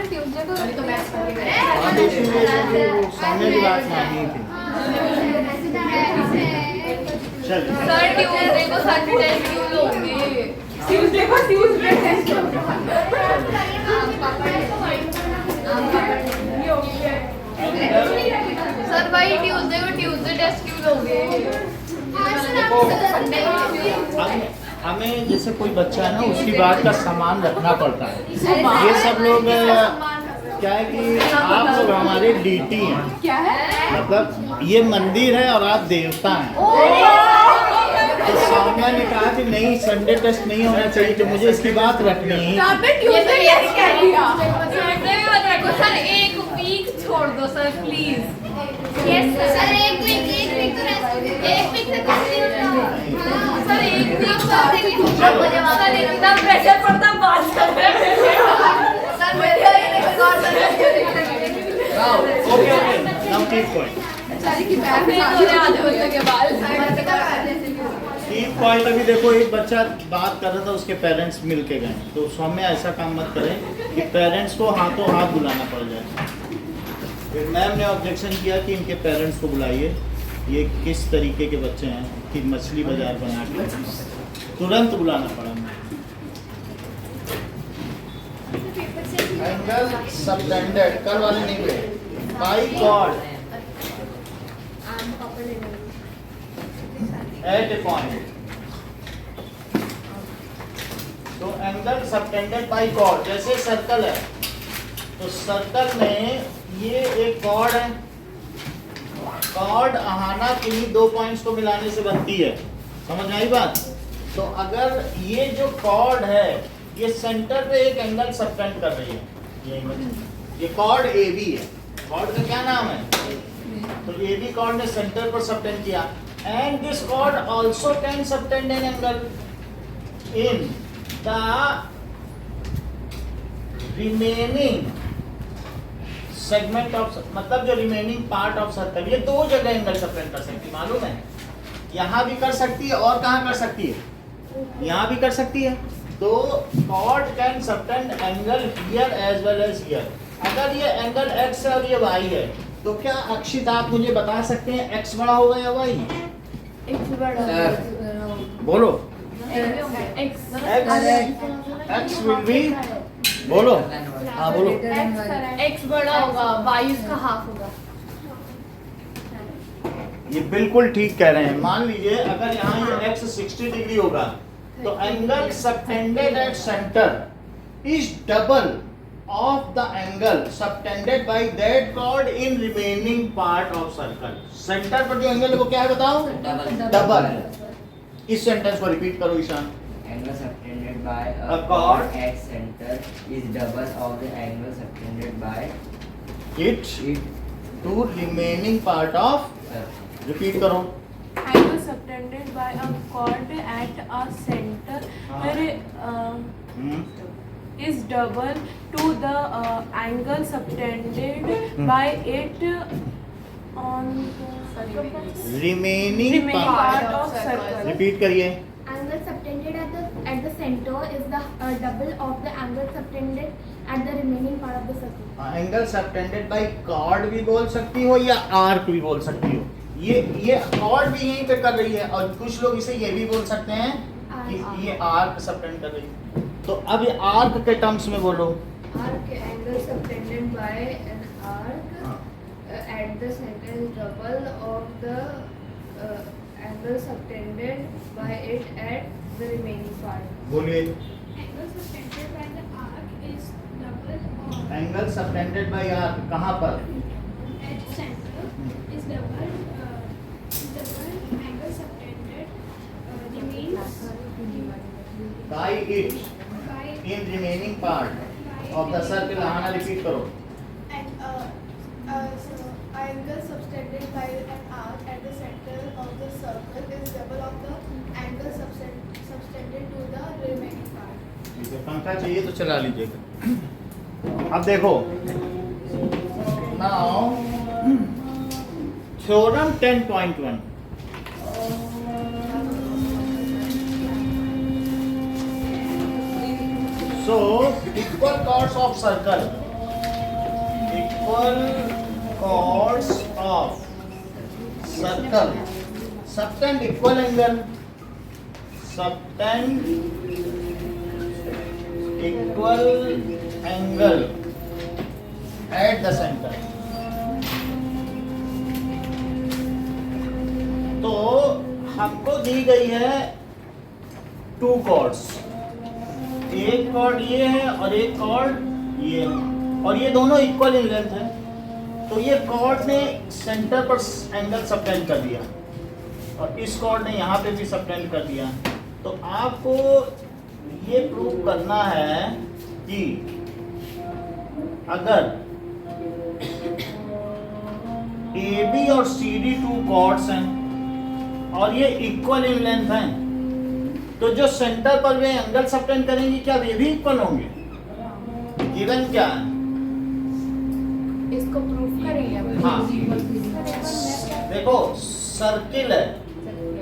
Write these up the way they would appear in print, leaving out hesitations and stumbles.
Tuesday को अभी तो मैथ्स पढ़ के सामने की बात मानी थी। चल सर ट्यूसडे को सर टेस्ट क्यों लोगे? ट्यूसडे को ट्यूसडे टेस्ट सर भाई ट्यूसडे को ट्यूसडे टेस्ट क्यों लोगे? हमें जैसे कोई बच्चा है ना उसकी बात का सामान रखना पड़ता है। ये सब लोग क्या है कि आप लोग हमारे डीटी हैं, क्या है? मतलब ये मंदिर है और आप देवता हैं। तो सौम्या ने कहा कि नहीं संडे टेस्ट नहीं होना चाहिए, तो मुझे इसकी बात रखनी है। ट्यूसडे टेस्ट क्या दिया? सर एक वीक छोड़ दो सर प्लीज। सर एक वीक तो एक वीक से सर एक वीक सर इतना प्रेशर पड़ता बात कर रहे हैं। सर मेरे okay okay now keep point. Keep point अभी देखो एक बच्चा बात कर रहा था, उसके पेरेंट्स मिल के गए, तो सौम्या ऐसा काम मत करें कि पेरेंट्स को हाथों हाथ बुलाना पड़ जाए। फिर मैम ने ऑब्जेक्शन किया कि इनके पेरेंट्स को बुलाइए, ये किस तरीके के बच्चे हैं कि मछली बाजार बना के तुरंत बुलाना पड़ा। एंगल सबटेंडेड कल वाले नहीं हुए बाय गॉड एट ए पॉइंट। तो एंगल सबटेंडेड बाय कॉर्ड, जैसे सर्कल है तो सर्कल में ये एक कॉर्ड है, कॉर्ड अहाना किन्हीं दो पॉइंट्स को मिलाने से बनती है, समझ में आई बात? तो अगर ये जो कॉर्ड है ये सेंटर पे एक एंगल सबटेंड कर रही है, ये कॉर्ड ए बी है, कॉर्ड का क्या नाम है? तो ए बी कॉर्ड ने सेंटर पर सबटेंड किया, and this cord also can subtend an angle in the remaining segment of, मतलब जो रिमेनिंग पार्ट ऑफ सर्कल, ये दो जगह एंगल सबटेंड कर सकती है, मालूम है? यहाँ भी कर सकती है और कहाँ कर सकती है? यहाँ भी कर सकती है। तो chord can subtend angle here as well as here. अगर ये एंगल x है और ये y है, तो क्या अक्षित आप मुझे बता सकते हैं x बड़ा होगा या y? x बड़ा बोलो। x विल बी, बोलो हाँ बोलो। x बड़ा होगा, y उसका हाफ होगा। ये बिल्कुल ठीक कह रहे हैं। मान लीजिए अगर यहाँ ये x 60 डिग्री होगा तो angle subtended at centre is double of the angle subtended by that chord in remaining part of circle. Centre पर जो एंगल है वो क्या है बताओ? डबल। इस सेंटेंस को रिपीट करो Ishan. Angle subtended by A chord at center is double of the angle subtended by it to remaining part of, repeat करो। Angle subtended by a chord at a center is double to the angle subtended by it on the remaining part of circle. Repeat करिए। angle subtended at the center is the double of the angle subtended at the remaining part of the circle. Angle subtended by chord भी बोल सकती हो या arc भी बोल सकती हो। ये कॉर्ड भी यहीं पे कर रही है और कुछ लोग इसे ये भी बोल सकते हैं कि ये आर्क सबटेंड कर रही है। तो अब ये आर्क के टर्म्स में बोलो। Arc angle subtended by an arc at the center is double of the angle subtended by it at the remaining part. बोलिए। Angle subtended by the arc is double of angle subtended by arc कहाँ पर? at center is double angle subtended remains by it by in remaining part of the circle. आना repeat करो। and angle subtended by an arc at the center of the circle is double of the angle subtended to the remaining part. ठीक है, पंखा चाहिए तो चला लीजिएगा। अब देखो now theorem 10.1। So equal chords of circle equal chords of circle subtend equal angle subtend equal angle at the centre. तो हमको दी गई है टू कॉर्ड्स, एक कॉर्ड ये है और एक कॉर्ड ये है, और ये दोनों इक्वल इन लेंथ है। तो ये कॉर्ड ने सेंटर पर एंगल सबटेंड कर दिया और इस कॉर्ड ने यहाँ पे भी सबटेंड कर दिया। तो आपको ये प्रूव करना है कि अगर AB और CD टू कॉर्ड्स हैं और ये इक्वल इन लेंथ हैं, तो जो सेंटर पर वे एंगल सबटेंड करेंगे क्या वे भी इक्वल होंगे? गिवन क्या है? इसको प्रूफ करेंगे अब। हाँ देखो सर्किल है,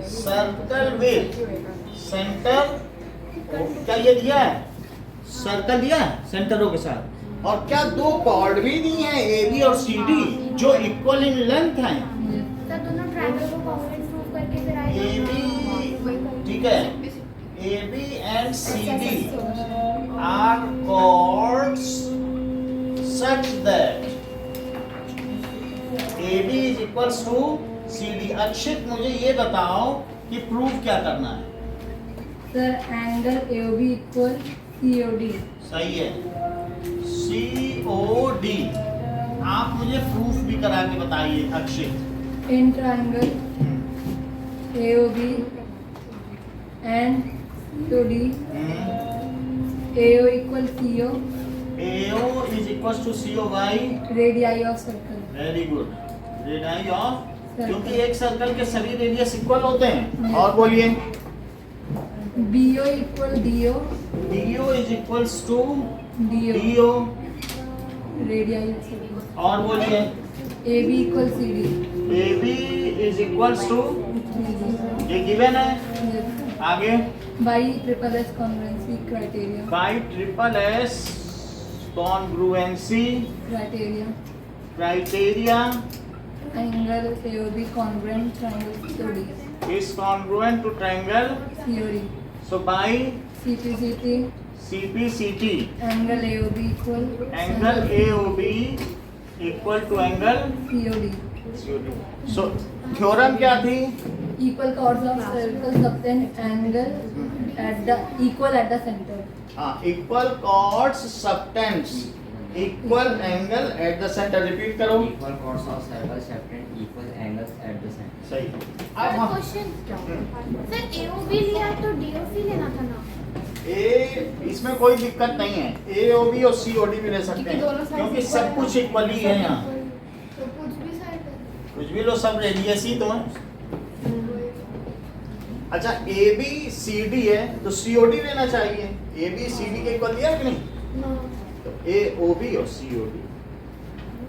सर्कल विद सेंटर क्या ये दिया है? सर्कल दिया है सेंटरों के साथ, और क्या दो कॉर्ड भी दी हैं AB और CD जो इक्वल इन लेंथ हैं। सर दोनों ट्रायंगल को कॉन्ग्रुएंट प्रूव करके फिर आए AB ठीक है, AB and CD are chords such that AB is equals to CD। अक्षित मुझे ये बताओ कि प्रूफ क्या करना है? Sir angle AOB equal COD। सही है, COD। आप मुझे प्रूफ भी करा के बताइए अक्षित। In triangle AOB and COD AO equal CO AO is equals to CO by radii of circle. Very good, radii of, क्योंकि एक सर्कल के सभी रेडियस इक्वल होते हैं। और बोलिए BO equal DO DO is equals to DO DO। Radii of circle. और बोलिए AB equal CD AB is equals to, ये गिवन है। आगे by triple S congruency criteria by triple S congruency criteria criteria angle AOB congruent triangle COD is congruent to triangle COD। so by CPCT CPCT angle AOB equal angle AOB equal to angle COD। COD। so theorem क्या थी? Equal chords of circle subtend angle at the equal at the center। equal chords subtends equal angle at the center। Repeat करो। Equal chords of circle subtend equal angles at the center। सही। और अब हम question sir AOB लिया है तो DOC लेना था ना। इसमें कोई दिक्कत नहीं है, AOB और COD भी ले सकते हैं क्योंकि सब कुछ इक्वल ही है यहाँ। तो कुछ भी साइड कुछ भी लो, सब रेडियस ही तो है। अच्छा AB CD है तो COD लेना चाहिए। AB CD के इक्वल दिया कि नहीं? तो AOB और COD,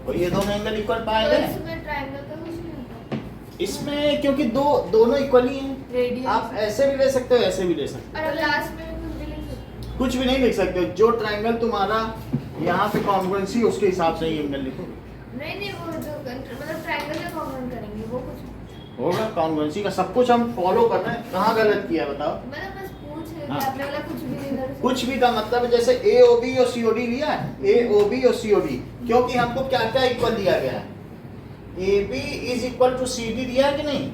और ये दोनों एंगल इक्वल पाए गए। इसमें ट्रायंगल का कुछ नहीं होता। इसमें क्योंकि दोनों इक्वल ही हैं, आप ऐसे भी ले सकते हो ऐसे भी ले सकते और अब लास्ट में कुछ भी लिख सकते हो, कुछ भी नहीं लिख सकते हो। जो ट्रायंगल तुम्हारा यहाँ पे कॉन्ग्रुएंसी उसके हिसाब से ही एंगल लिखो। नहीं वो जो मतलब ट्रायंगल का कॉन्ग्रुएंट करेंगे वो कुछ होगा कॉन्ग्रुएंसी का, सब कुछ हम फॉलो कर रहे हैं। कहाँ गलत किया बताओ? मतलब बस पूछ रहे हाँ। थे आपने बोला कुछ भी इधर से कुछ भी का मतलब जैसे AOB और COD लिया है, AOB और COD, क्योंकि हमको क्या क्या इक्वल दिया गया है। AB is equal to CD दिया है कि नहीं?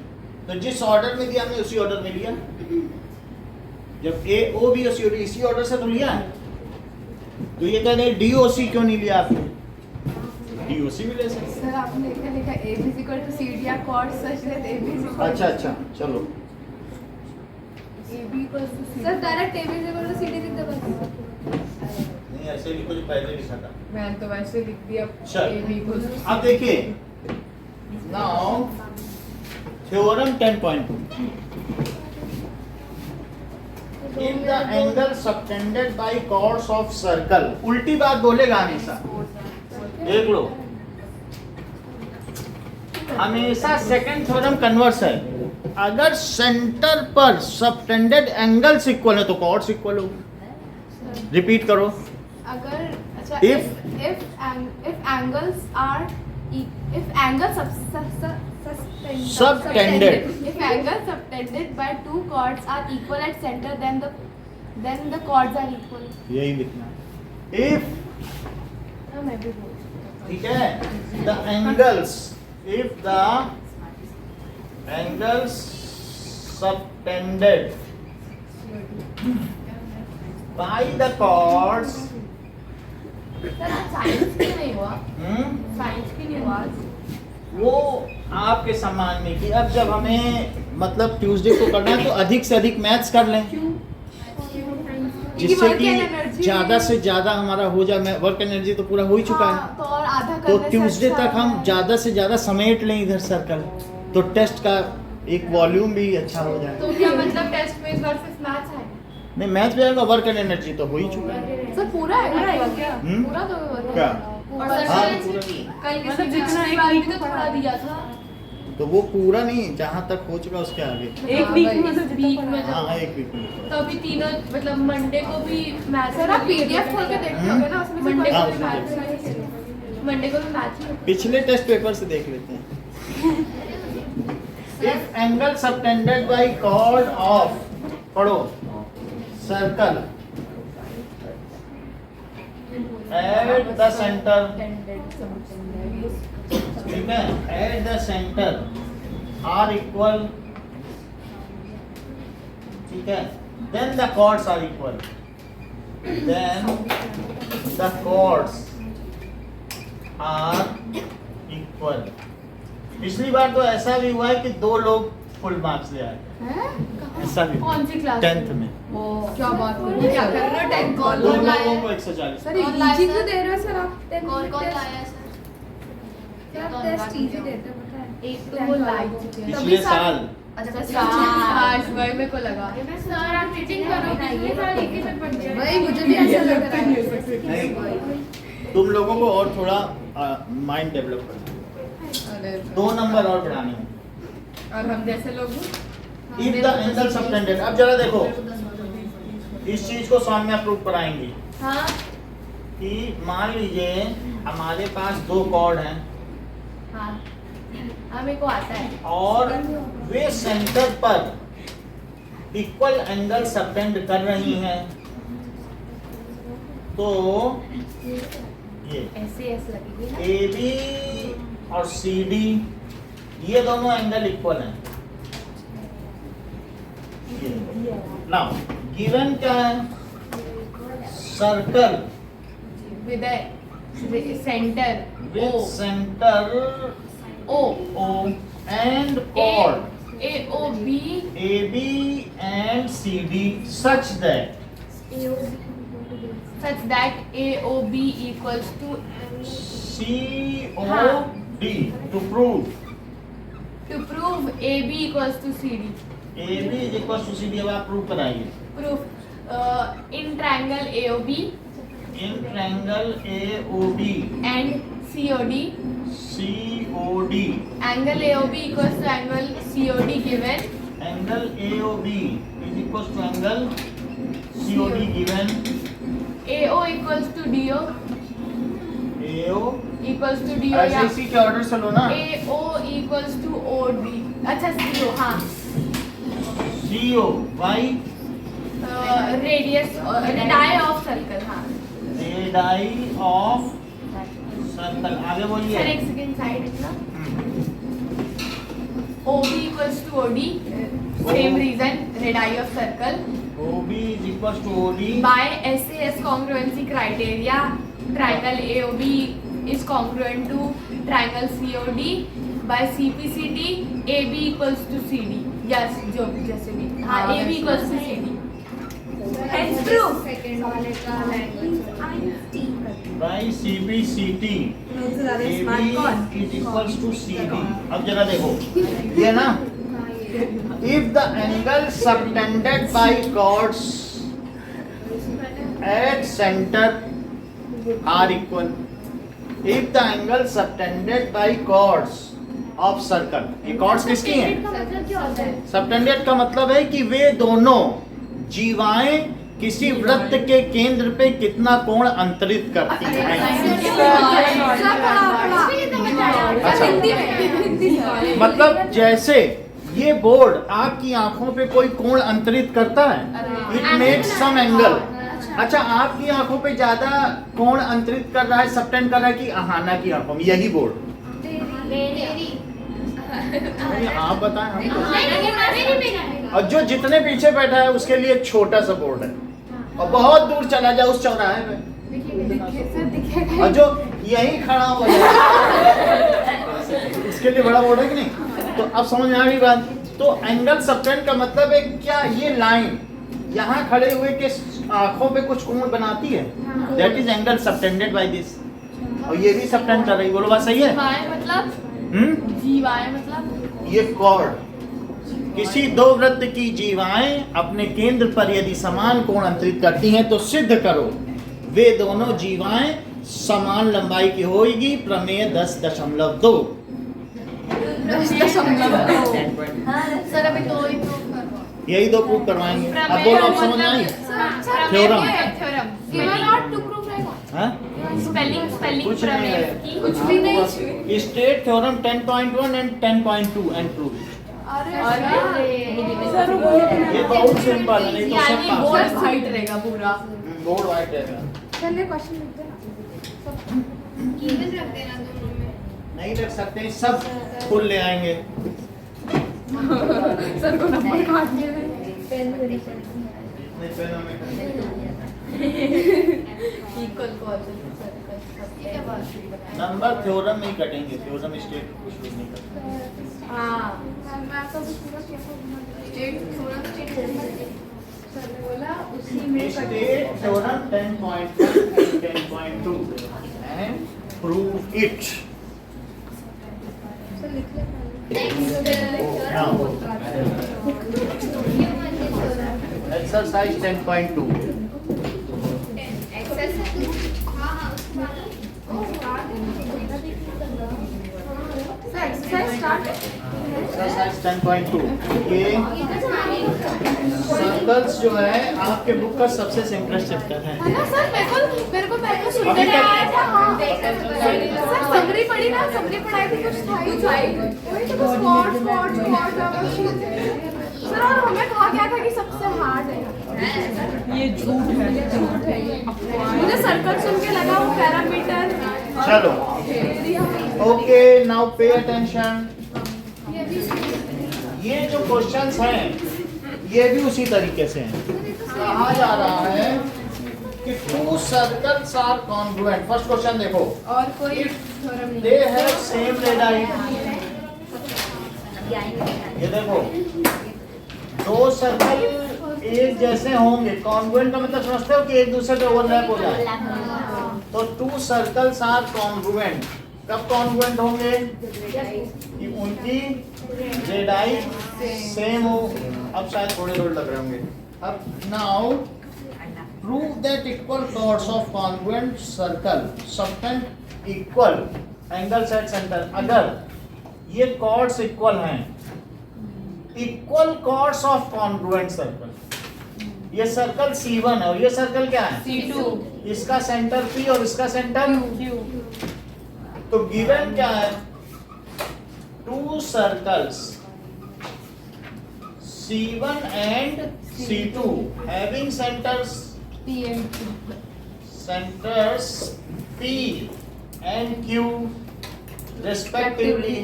तो जिस ऑर्डर में दिया हमने उसी ऑर्डर में लिया। जब AOB और COD इसी ऑर्डर से तो लिया है, तो ये कह रहे DOC क्यों नहीं लिया आपने? DOC भी ले सकते। सर आपने लिखा AB इक्वल टू CD या chords such that AB equal अच्छा अच्छा चलो, AB equal to CD। Sir direct AB equal to CD लिख दो बस। नहीं ऐसे लिखो जो पहले लिखा था। मैंने तो वैसे लिख दिया चल। AB इक्वल टू अब देखिए now theorem 10.2। If the angle subtended by chords of circle, उल्टी बात बोलेगा हमेशा, देख लो हमेशा सेकंड थ्योरम कन्वर्स है। अगर सेंटर पर सबटेंडेड एंगल्स इक्वल है तो कॉर्ड्स इक्वल होंगे। रिपीट करो। अगर अच्छा If- if angles are if angle Subtended. if angles subtended by two chords are equal at center, then the chords are equal. यही लिखना है। If मैं भी बोल ठीक है the angles if the angles subtended by the chords science की नहीं हुआ, साइंस की नहीं हुआ। वो आपके सम्मान में कि अब जब हमें मतलब ट्यूसडे को करना है तो अधिक से अधिक मैथ्स कर लें जिससे work कि and energy- ज्यादा से ज्यादा हमारा हो जाए। वर्क एनर्जी तो पूरा हो ही चुका है, तो और आधा तो करने से ट्यूसडे अच्छा तक हम है। ज्यादा से ज्यादा समेट लें इधर सर्कल, तो टेस्ट का एक वॉल्यूम भी अच्छा हो जाए। तो क्या मतलब टेस्ट में इस बार सिर्फ मैथ्स है? नहीं मैथ भी आएगा, वर्क एंड एनर्जी तो हो ही चुका है। सर पूरा है क्या? हम्म? पूरा तो क्या? और हाँ, सर पूरा नहीं। कल मतलब किसी जितना जितना एक एक बार भी week तो थोड़ा दिया था। तो वो पूरा नहीं, जहाँ तक हो चुका उसके आगे। एक वीक में मतलब वीक में जितना हाँ एक वीक में। तो अभी तीनों मतलब मंडे को भी मैच सर आप पीडीएफ खोल के देखते होगे ना, उसमें मंडे हाँ, को भी उसमें मैच मंडे को भी मैच ही पिछले टेस्ट पेपर से देख लेते हैं। If angle subtended by chord of पढ़ो circle at the center, ठीक है, at the center are equal, ठीक है, then the chords are equal, then the chords are equal। पिछली बार तो ऐसा भी हुआ है कि दो लोग फुल मार्क्स ले आए, ऐसा भी कौन सी क्लास 10th में क्या बात हो रही है? क्या कर रहे हो? टेंथ दो कॉल लोगों को 140। सर कौन लाया इजी सर? तो दे रहे हो सर आप। कौन कौन लाया सर? टेस्ट इजी देते हो पता है। एक तो वो लाइक चुके हैं। पिछले साल अच्छा आज वही मेरे को लगा। सर आप चीटिंग करोगे वही मुझे भी ऐसा लग रहा है। नहीं, तुम लोगों को और थोड़ा माइंड डेवलप करना है, 2 नंबर और बढ़ाने हैं। और हम जैसे लोग If the angle subtended, अब जरा देखो इस चीज को सौम्या प्रूव कराएंगे हाँ कि मान लीजिए हमारे पास 2 कॉर्ड हैं हाँ हमें को आता है और वे सेंटर पर इक्वल एंगल सबटेंड कर रही हैं, तो ये ऐसे ऐसे लगेगी ना AB और CD ये दोनों एंगल इक्वल हैं। नाउ गिवन क्या है? Circle with centre with center O O and chord A O B AB and CD such that A O B equals to COD to prove A B equals to C D AB is equals to CD। अब आप prove कराइए। proof in triangle A O B In triangle AOB and C O D COD angle A O B equals to angle C O D given angle AOB is equals to angle COD given A O equals to D O AO equals to D O ऐसे या इसी के order से लो ना। A O equals to O D अच्छा C O हाँ CO Y radius radii of circle हाँ radii of circle. आगे बोलिए। सर एक सेकंड साइड इतना OB equals to OD same reason radii of circle OB is equals to OD by SAS congruency criteria triangle AOB is congruent to triangle COD by CPCD AB equals to CD yes जो भी जैसे भी हाँ AB equals to CD hence proof second वाले का language by CPCT AB is equals to CD। अब जरा देखो ये ना if the angle subtended by chords at center are equal, if the angle subtended by chords of circle, ये chords किसकी हैं? सबटेंडेड का मतलब है कि वे दोनों जीवाएं किसी वृत्त के केंद्र पे कितना कोण अंतरित करती हैं। मतलब जैसे ये बोर्ड आपकी आंखों पे कोई कोण अंतरित करता है, इट मेक्स सम एंगल। अच्छा, आपकी आंखों पे ज्यादा कोण अंतरित कर रहा है, सबटेंड कर रहा है कि अहाना की आंखों में, यही बोर्ड? नहीं, आप बताएं हम। और जो जितने पीछे बैठा है उसके लिए एक छोटा सा बोर्ड है, और बहुत दूर चला जाए उस चौराहे में, और जो यही खड़ा हो जाए उसके लिए बड़ा बोर्ड है कि नहीं? तो अब समझ में आ गई बात। तो एंगल सबटेंड का मतलब है क्या, ये लाइन यहाँ खड़े हुए के आंखों पे कुछ कोण बनाती है, that is angle subtended by this. और ये भी सबटेंड कर रही, बोलो बात सही है? जीवाएं मतलब जीवाएं मतलब ये कॉर्ड, किसी दो वृत्त की जीवाएं अपने केंद्र पर यदि समान कोण अंतरित करती हैं तो सिद्ध करो वे दोनों जीवाएं समान लंबाई की होगी। प्रमेय 10.2। सर अभी दो ही proof करवा। यही दो प्रूफ करवाएंगे। अब बोलो, अब समझ में आई? थ्योरम। हाँ? स्पेलिंग कुछ नहीं है। की कुछ भी नहीं। State theorem 10.1 and 10.2 and proof. ये बहुत सिंपल है, नहीं तो यानी सब बोर्ड वाइट रहेगा पूरा। बोर्ड वाइट रहेगा। चलिए क्वेश्चन लिख देना। कीमत रख देना दोनों में। नहीं रख सकते, सब फुल ले आएंगे। सर को नंबर काट दिया नहीं, पेन हमें इक्वल ये क्या बात है? नंबर थ्योरम में ही कटेंगे, थ्योरम स्टेट कुछ यूज नहीं करते। हाँ मैं आपका कुछ पूरा कैसा घुमा स्टेट थोड़ा स्टेट सर ने बोला उसी में state theorem 10.1 and 10.2 and prove it. Sir लिख ले Now, exercise 10.2. Exercise 10.2. ये सर्कल्स जो है आपके बुक का सबसे सिंपलेस्ट चैप्टर है। ना सर, मेरे को सुनने अभी में तक- आया था। हाँ सर, समरी पढ़ी ना, समरी पढ़ाई थी, कुछ था ही वही तो स्पॉट सर। और हमें कहा गया था कि सबसे हार्ड है। ये झूठ है। मुझे सर्कल सुन के लगा वो पैरामीटर। चलो, ओके, नाउ पे अटेंशन। ये जो क्वेश्चंस हैं ये भी उसी तरीके से हैं। कहा जा रहा है कि two circles are congruent. First question देखो, और कोई थ्योरम नहीं। They have same radius. ये देखो, दो सर्कल एक जैसे होंगे, कॉन्ग्रुएंट का मतलब समझते हो कि एक दूसरे पे ओवरलैप हो जाए। तो टू सर्कल्स आर कॉन्ग्रुएंट। कब कॉन्ग्रुएंट होंगे? कि उनकी रेडियाई सेम हो। अब शायद थोड़े थोड़े लग रहे होंगे। अब now prove that equal chords of congruent circle subtend equal angles at centre. अगर ये कॉर्ड्स इक्वल हैं, equal chords of congruent circle, ये सर्कल C1 है और ये सर्कल क्या है? C2। इसका सेंटर P और इसका सेंटर Q। तो गिवन क्या है? To circles C1 and C2 having centers P and Q respectively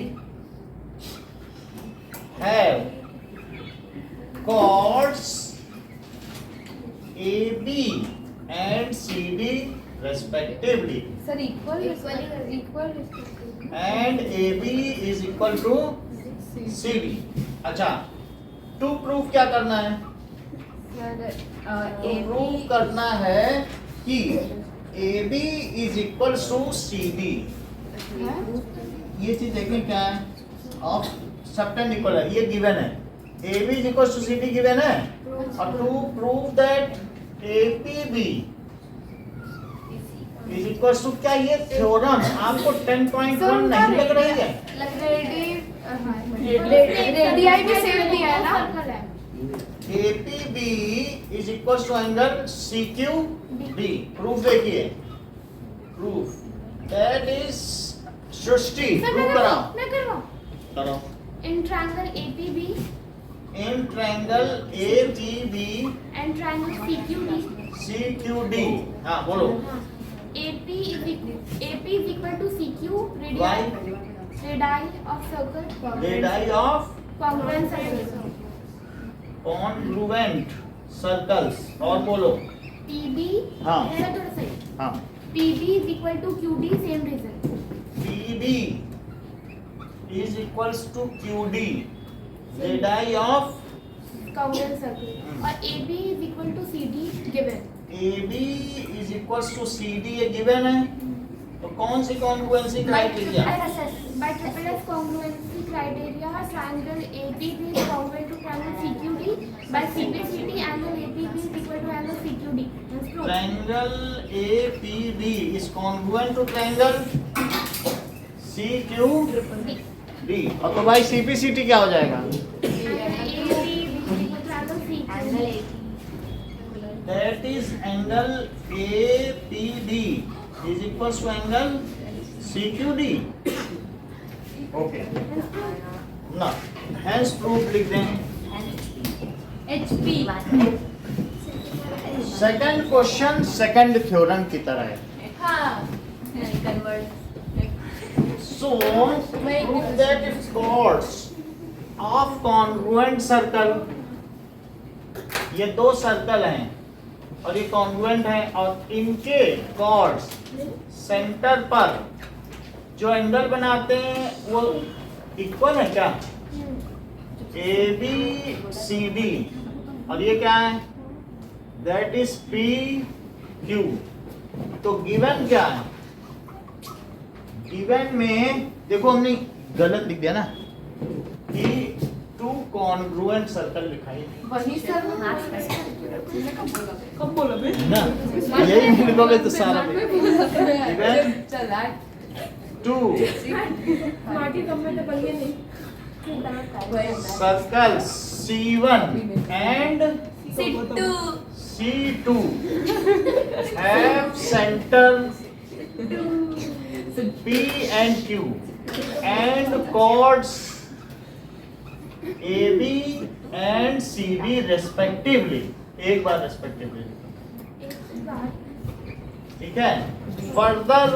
have chords AB and CD respectively, sir equal and AB is equal to CD. अच्छा, to proof क्या करना है? Proof करना है कि AB is equal to CD. ये चीज देखें क्या है? ऑफ सबटेंड इक्वल है, ये गिवन है। AB is equal to CD given है, और to prove that APB is equal to क्या, ये थ्योरम आपको 10.1 नहीं लग रही है? रेडियाई भी सेम दिया है ना। APB is equal to angle CQD। Proof देखिए, proof That is Srishti prove कराओ मैं करवाऊं करो in triangle APB in triangle APB and triangle CQD CQD हाँ बोलो AP is equal to CQ Why? radii of circle radius of congruent circle congruent circles और बोलो PB हाँ मेरा थोड़ा सही हाँ PB is equal to QD same reason PB is equals to QD radius of congruent circle और AB is equal to CD given AB is equals to CD ये given है तो कौन सी congruency criteria by triple S congruency criteria triangle APB is congruent to triangle CQD by CPCD angle APB is equal to angle CQD Let's prove. Triangle APB is congruent to triangle CQD और तो भाई CPCT क्या हो जाएगा that is angle APB is equals to angle CQD okay now hence proof लिख दें HP second question second theorem की तरह है हाँ convert so prove that if chords of congruent circle ये दो सर्कल हैं और ये कॉन्ग्रुएंट हैं और इनके कॉर्ड्स सेंटर पर जो एंगल बनाते हैं वो इक्वल है क्या ए बी सी डी और ये क्या है दैट इज पी क्यू तो गिवन क्या है गिवन में देखो हमने गलत लिख दिया ना कि टू कॉन्ग्रुएंट सर्कल लिखाई वही सर कब बोला बे? ना यही लिखोगे तो सारा गिवन चल यार टू माटी कम में तो बलिए नहीं circle C1 and सिट्टू C2 have center P and Q and chords AB and CD respectively एक बार respectively ठीक है फर्दर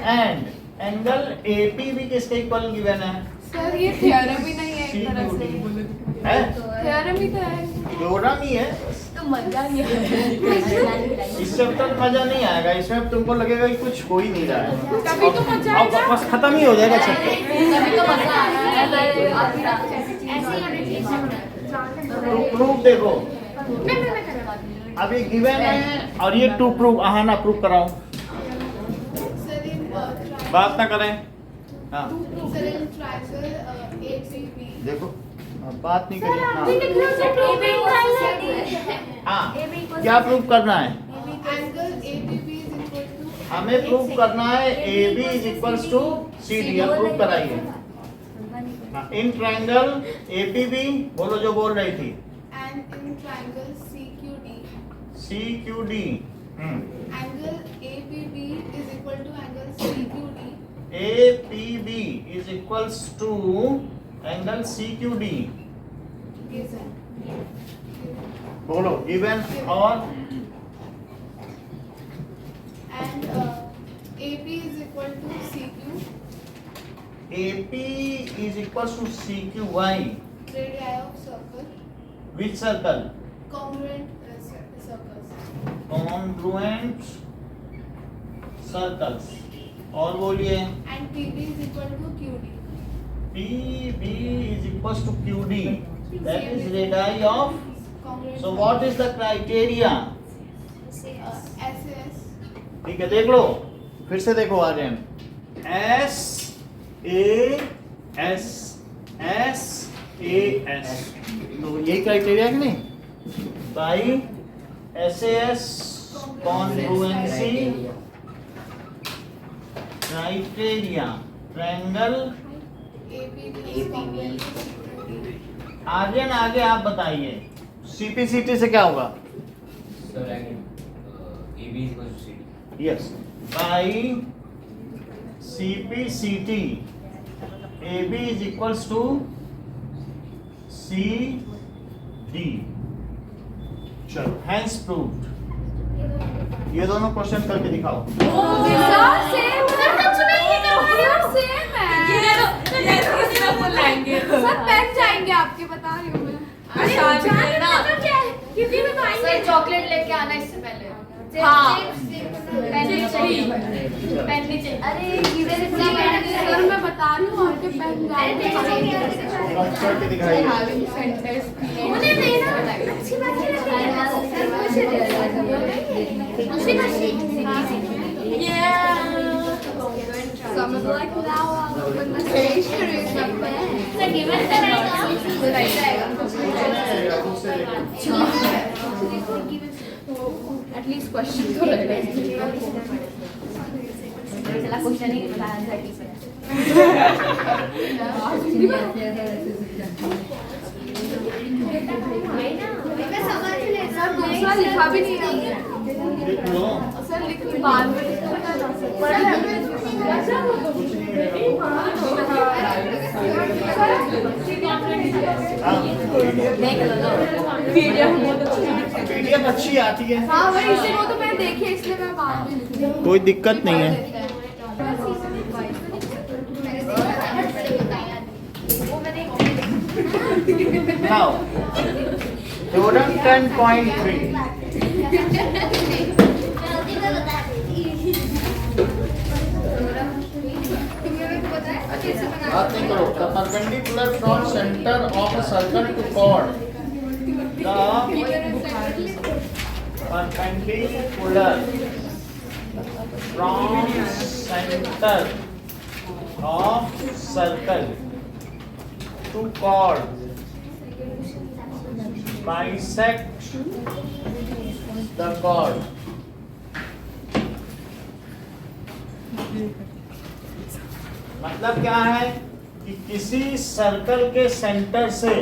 एंड एंगल AP भी किसके इक्वल गिवन है सर ये थ्योरम ही नहीं है एक तरह से है थ्योरम ही तो है थ्योरम ही है तो मजा नहीं है इस चैप्टर में मजा नहीं आएगा इसमें तुमको लगेगा कि कुछ हो ही नहीं रहा है कभी तो मजा अब बस खत्म ही हो जाएगा चैप्टर कभी तो मजा आएगा टू प्रूफ देखो मैं करवाती हूँ अभी गिवन है और ये टू प्रूफ हाँ ना प्रूफ कराओ Sir, in triangle, बात ना करें हाँ sir, in triangle ACB, देखो बात नहीं करिए हाँ हाँ क्या प्रूफ करना है angle APB is equal to हमें प्रूफ करना है A B is equals to C D अब प्रूफ कराइए in triangle A P B बोलो जो बोल रही थी and in triangle CQD, C Q D angle APB is equal to angle CQD. A P B is equals to angle C Q D Given. बोलो given और And AP is equal to CQ, A P is equals to C Q why radii of circle, which circle congruent circles. Congruent circles और बोलिए And PB is equal to QD. P B is equals to Q D that is radius of Congruent. So what is the criteria SAS. ठीक है देख लो फिर से देखो Aryan S A S S A S तो यही क्राइटेरिया कि नहीं by S S congruency criteria triangle APB is congruent to CQD. Aryan आगे आप बताइए सीपीसीटी से क्या होगा So like AB is equal to CD. Yes by CPCT AB is equals to CD. चलो hence proved. ये दोनों क्वेश्चन करके दिखाओ. सब बैठ जाएंगे आपके, बता रही हूँ मैं. सर चॉकलेट लेके आना इससे पहले. हाँ. पेन नहीं चाहिए. अरे सर मैं बता रही हूँ आपके पेन जाएंगे. करके दिखाइए. Someone like now I'll open the stationery at least question तो रहेगा. चला क्वेश्चन ही बता आंसर सर दूसरा लिखा भी नहीं है. लिख लो. सर लिख बाद में PDF अच्छी आती है. हाँ वही, इसे वो तो मैं देखे इसलिए मैं बाद में लिख रही हूँ. कोई दिक्कत नहीं है. Now, theorem 10.3. बात नहीं करो. The perpendicular from center of a circle to chord. The perpendicular from center of circle to chord bisect the chord. मतलब क्या है कि किसी सर्कल के सेंटर से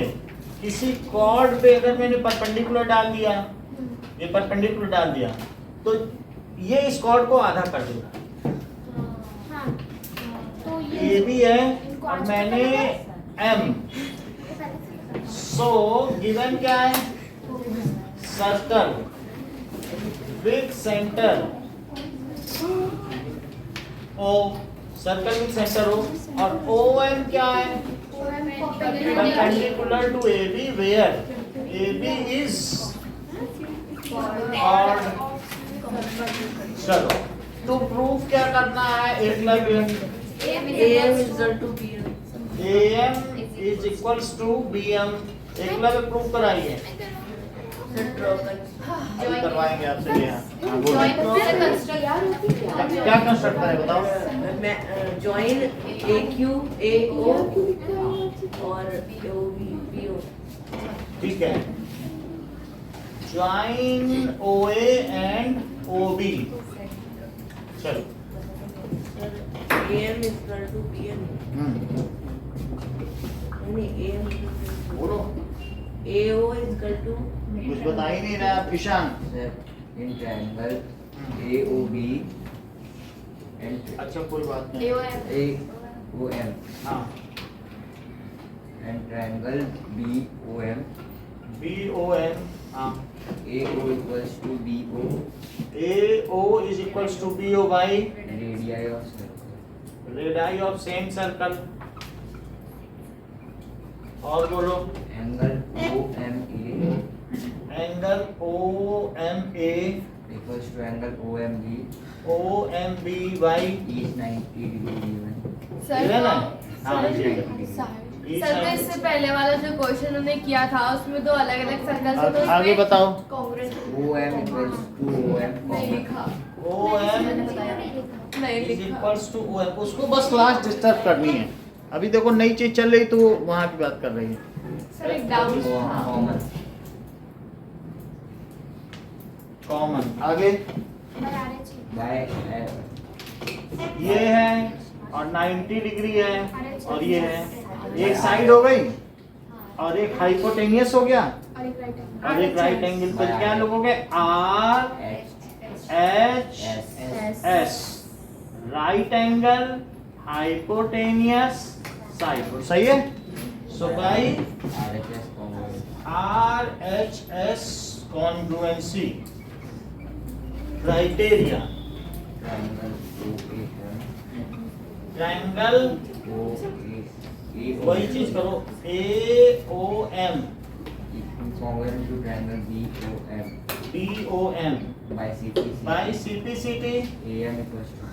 किसी कॉर्ड पे अगर मैंने परपेंडिकुलर डाल दिया, ये परपेंडिकुलर डाल दिया, तो ये इस कॉर्ड को आधा कर देगा. ये भी है और मैंने M. सो गिवन क्या है? Circle with centre O, circle with centre O, और OM क्या है? Perpendicular to AB where AB is chord. चलो तो प्रूफ क्या करना है? Eklavya. AM is equals to BM. Eklavya proof कराइए. अभी करवाएंगे आपसे. क्या कंस्ट्रक्ट करें बताओ. Join AQ, AO और BO. ठीक है. Join OA and OB. चलो. AM is equal to BM. AM बोलो. AO is equal to कुछ बता ही नहीं रहा Ishan. Sir, in triangle AOB and अच्छा कोई बात नहीं. AOM हाँ. and triangle BOM. BOM. हाँ. AO equals to BO. AO is equals to BO by Radii of circle. radii of same circle. और बोलो. Angle OMA Angle OMA equals to angle OMB OMB by is 90 degree given. given है. हाँ sir जी. तो इससे पहले वाला जो question उन्होंने किया था उसमें तो अलग अलग सर्कल से, तो आगे बताओ. OM equals to OM comma. OM नहीं is लिखा. equals to OM. उसको बस क्लास डिस्टर्ब करनी है. अभी देखो नई चीज चल रही तो वहाँ की बात कर रही है. सर एक डाउट था. Common. कॉमन. आगे By ये है और 90 डिग्री है और ये है. एक साइड हो गई और एक हाइपोटेनियस हो गया और एक राइट एंगल. तो क्या लोगोगे? R H H S S. Right angle hypotenuse side. सही है। So by RHS congruency criteria, ट्रायंगल वही चीज करो AOM congruent to triangle BOM by CPC. by CPCT AM equals to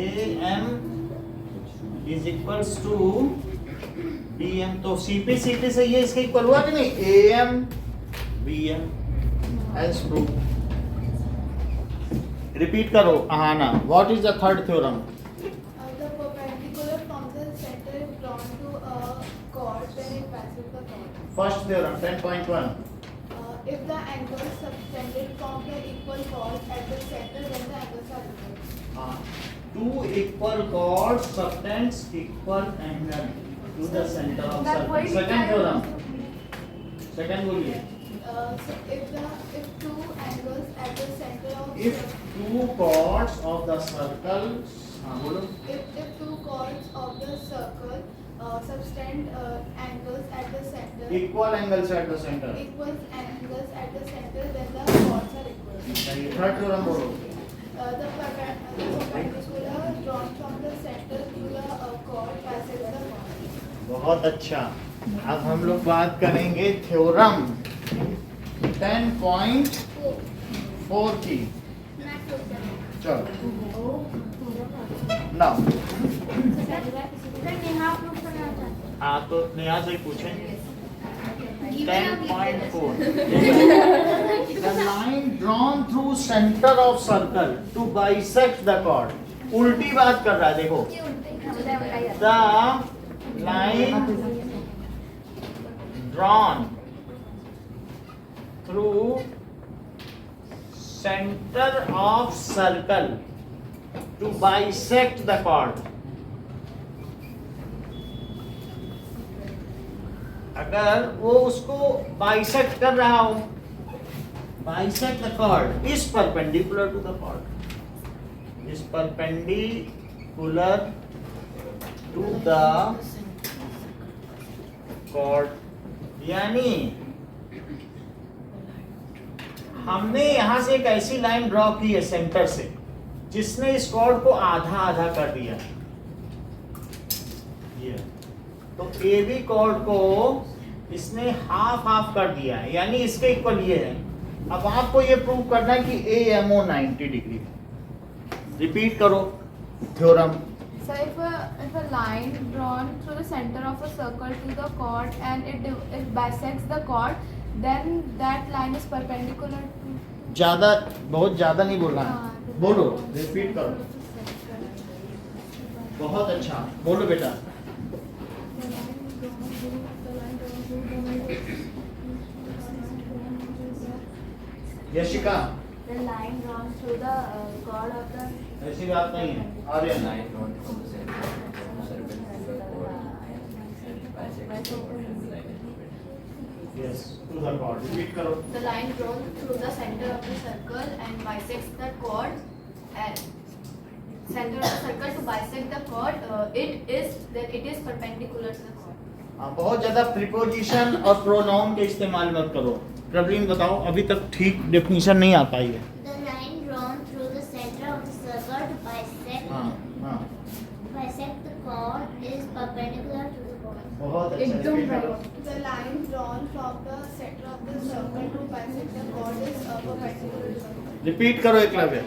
AM is equals to BM। तो CPCT से ये इसके इक्वल हुआ कि नहीं? AM BM as proof। Repeat करो Aahana. What is the third theorem? The perpendicular from the center is drawn to a chord when it passes the chord. First theorem 10.1। If the angles subtended from the equal chords at the center, then the angles are equal. Two equal chords subtends equal angle to the center of circle। Second theorem, second बोलिए। So if two angles at the center of If two chords of the circle, हाँ बोलो। if two chords of the circle subtend angles at the center, Equal angles at the center। equal angles at the center, then the chords are equal. Third theorem बोलो। The perpendicular drawn from the center to the chord passes the chord. बहुत अच्छा। अब हम लोग बात करेंगे theorem 10.4 की। चलो नाउ हाँ तो नेहा से ही पूछें। 10.4 The line drawn through center of circle to bisect the chord। उल्टी बात कर रहा है देखो। The line drawn through center of circle to bisect the chord। अगर वो उसको बाइसेक्ट कर रहा हो, bisect the chord is perpendicular to the chord, is perpendicular to the chord। यानी हमने यहां से एक ऐसी लाइन ड्रॉ की है सेंटर से जिसने इस कॉर्ड को आधा आधा कर दिया। ये तो AB कॉर्ड को इसने हाफ हाफ कर दिया है, यानी इसके इक्वल ये है। अब आपको ये प्रूव करना है कि AMO 90 डिग्री। रिपीट करो theorem. So if a line drawn through the center of a circle to the chord and it bisects the chord, then that line is perpendicular to ज्यादा बहुत ज्यादा नहीं बोलना है, बोलो रिपीट करो। बहुत अच्छा बोलो बेटा। Yashika The line drawn through the chord of the ऐसी बात नहीं है। Aryan line drawn from the center of the circle to the chord bisect the chord and the line is perpendicular। Yes to the chord. Repeat करो। The line drawn through the center of the circle and bisects the chord and center of the circle to bisect the chord, it is perpendicular to the chord. बहुत ज्यादा preposition और pronoun के इस्तेमाल मत करो। प्रवीण बताओ, अभी तक ठीक डेफिनेशन नहीं आ पाई है। The line drawn through the center of the circle to bisect हाँ हाँ the chord is perpendicular to the chord. बहुत अच्छा। एकदम repeat करो। The line drawn from the center of the circle to bisect the chord is perpendicular to the chord. Repeat करो Eklavya.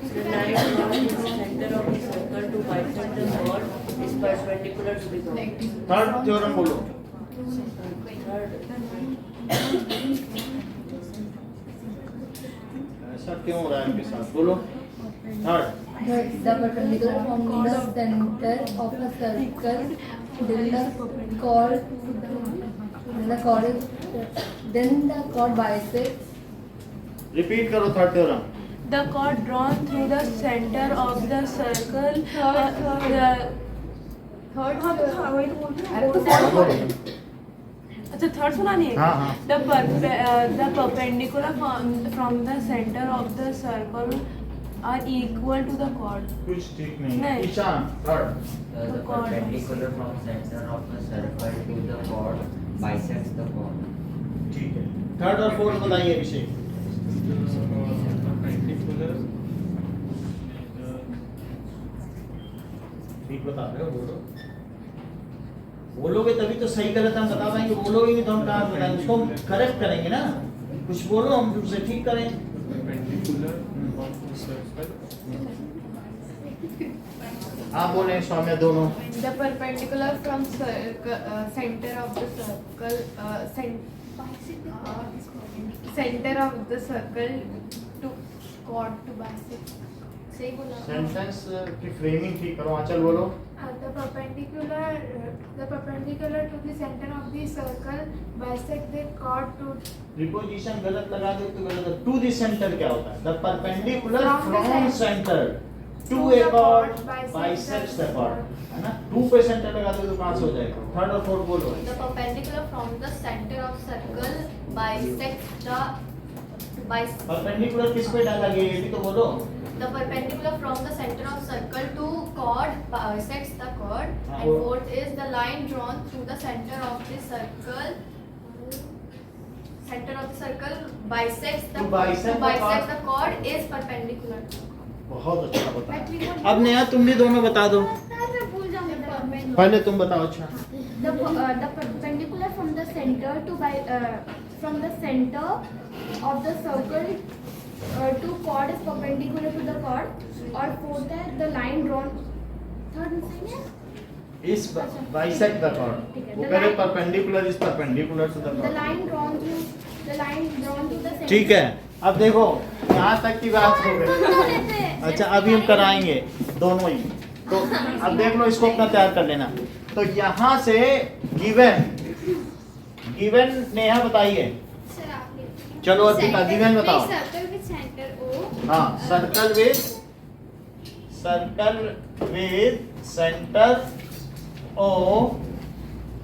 The line drawn in the center of the circle to bisect the chord is perpendicular to the chord. Third theorem बोलो। ऐसा क्यों हो रहा है इनके साथ? बोलो third. The perpendicular from the center of a circle, then the chord bisects. Repeat करो third theorem. The chord drawn through the center of the circle. अच्छा थर्ड सुना नहीं है? हाँ, हाँ। The perpendicular from the center of the circle are equal to the chord. कुछ ठीक नहीं नहीं। Ishan third The perpendicular from center of the circle to the chord bisects the chord. ठीक है थर्ड और फोर्थ बताइए अभिषेक ठीक बता रहे हो बोलो बोलोगे तभी तो सही गलत हम बता पाएंगे बोलोगे नहीं तो हम कहाँ बताएंगे उसको हम करेक्ट करेंगे ना कुछ बोलो हम उसे ठीक करें आप बोले सौम्य दोनों The perpendicular from center of the circle, center of the circle to chord to bisect. सही बोला सेंटेंस की फ्रेमिंग ठीक करो आंचल बोलो The perpendicular to the center of the circle bisect the chord to preposition गलत लगा दो तो गलत टू द सेंटर क्या होता है the perpendicular From the from centre to a chord bisects the chord है ना टू पे सेंटर लगा दो तो कहां से हो जाएगा थर्ड और फोर्थ बोलो The perpendicular from the center of circle bisects the perpendicular किस पे डाला गया ये भी तो बोलो The perpendicular from the center of circle to chord bisects the chord, हाँ, and वो- fourth is the line drawn through the center of the circle. Center of the circle bisects the To bisect the chord. the chord is perpendicular. बहुत अच्छा बताया अब नया तुम भी दोनों बता दो मैं भूल जाऊंगा पहले तुम बताओ अच्छा the perpendicular from the center to from the center of the circle to chord is perpendicular to the chord और fourth है the line drawn third same है इस बाइसेक्ट द कॉर्ड ठीक है, वो the कह रहे line- perpendicular is perpendicular to the the chord line drawn to the center ठीक है अब देखो यहाँ तक की बात हो गई अच्छा अभी हम कराएंगे दोनों ही तो अब देख लो इसको अपना तैयार कर लेना तो यहाँ से गिवन गिवन नेहा बताइए Sir, आपने चलो अर्पिता गिवन बताओ circle with center O. हाँ circle with centre O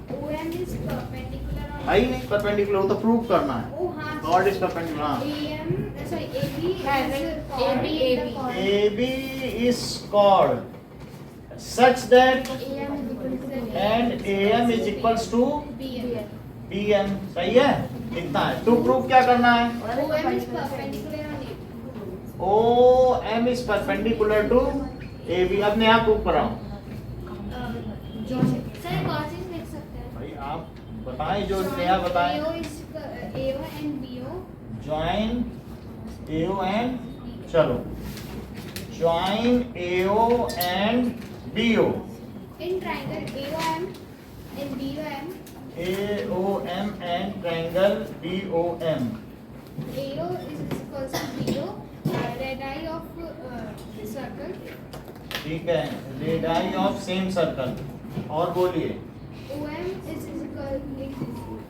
OM is perpendicular on. आई नहीं परपेंडिकुलर वो तो प्रूव करना है Oh हाँ. कॉर्ड इज परपेंडिकुलर हाँ AM sorry AB हाँ, is right. chord AB, in the AB. chord. AB is called such that AM is equal to the and AM is equals to BM. PM सही है इतना है to prove क्या करना है OM is perpendicular on AB. OM is perpendicular to AB अब नया prove कराओ Sir, एक और चीज लिख सकते हैं. भाई आप बताएं जो नया बताएं AO is AO and BO. Join AO and चलो join AO and BO In triangle AOM and BOM, AOM and triangle BOM AO is equals to BO, radii of circle. ठीक है रेडाई ऑफ सेम सर्कल और बोलिए OM is equal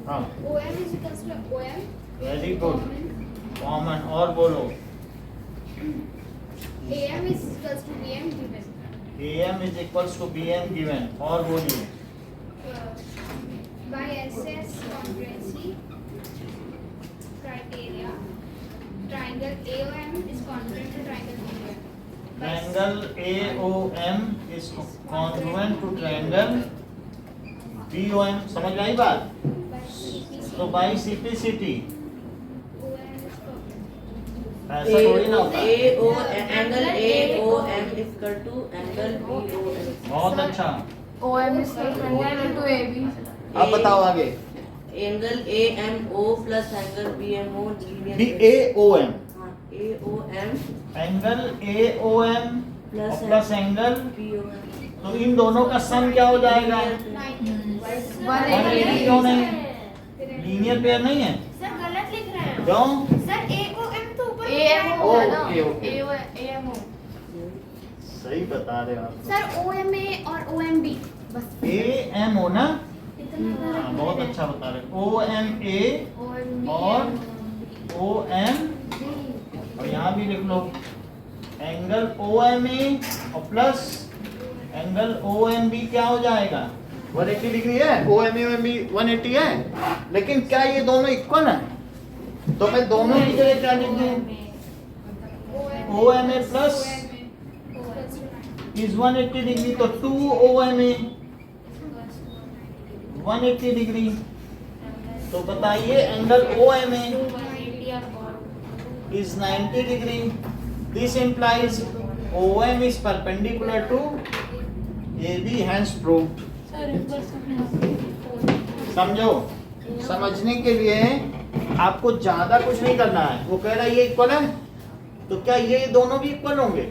हाँ OM is equals to OM. Very good common और बोलो AM is equals to BM given. AM is equals to BM given और बोलिए By SS congruency criteria, triangle AOM is congruent to triangle BOM. Triangle AOM is congruent to triangle BOM समझ में आई बात By CPC, तो by CPCT OM is perpendicular. ऐसा थोड़ी ना होता है angle AOM is equal to angle BOM. बहुत अच्छा OM is perpendicular to AB. अब बताओ आगे angle AMO plus angle BMO linear BAOM हाँ AOM angle AOM Plus plus angle BOM तो इन दोनों का सम क्या हो जाएगा 180 क्यों नहीं लीनियर पेयर नहीं है सर गलत लिख रहे हैं. क्यों सर AOM तो ऊपर AMO है ना ओके, ओके। AMO. सही बता रहे हो आप सर OMA और OMB बस AMO ना इतना हाँ, बहुत अच्छा बता रहे हो OMA और OM और यहाँ भी लिख लो एंगल OMA और प्लस एंगल OMB क्या हो जाएगा 180 डिग्री है OMA OMB 180 है लेकिन क्या ये दोनों इक्वल है तो मैं दोनों की जगह क्या लिख दूं OM OMA plus is 180 degree, तो 2 OMA 180 डिग्री। तो बताइए angle OMA is 90 degree. This implies OM is perpendicular to AB, hence proved. समझो, समझने के लिए आपको ज्यादा कुछ नहीं करना है। वो कह रहा है ये इक्वल है, तो क्या ये दोनों भी इक्वल होंगे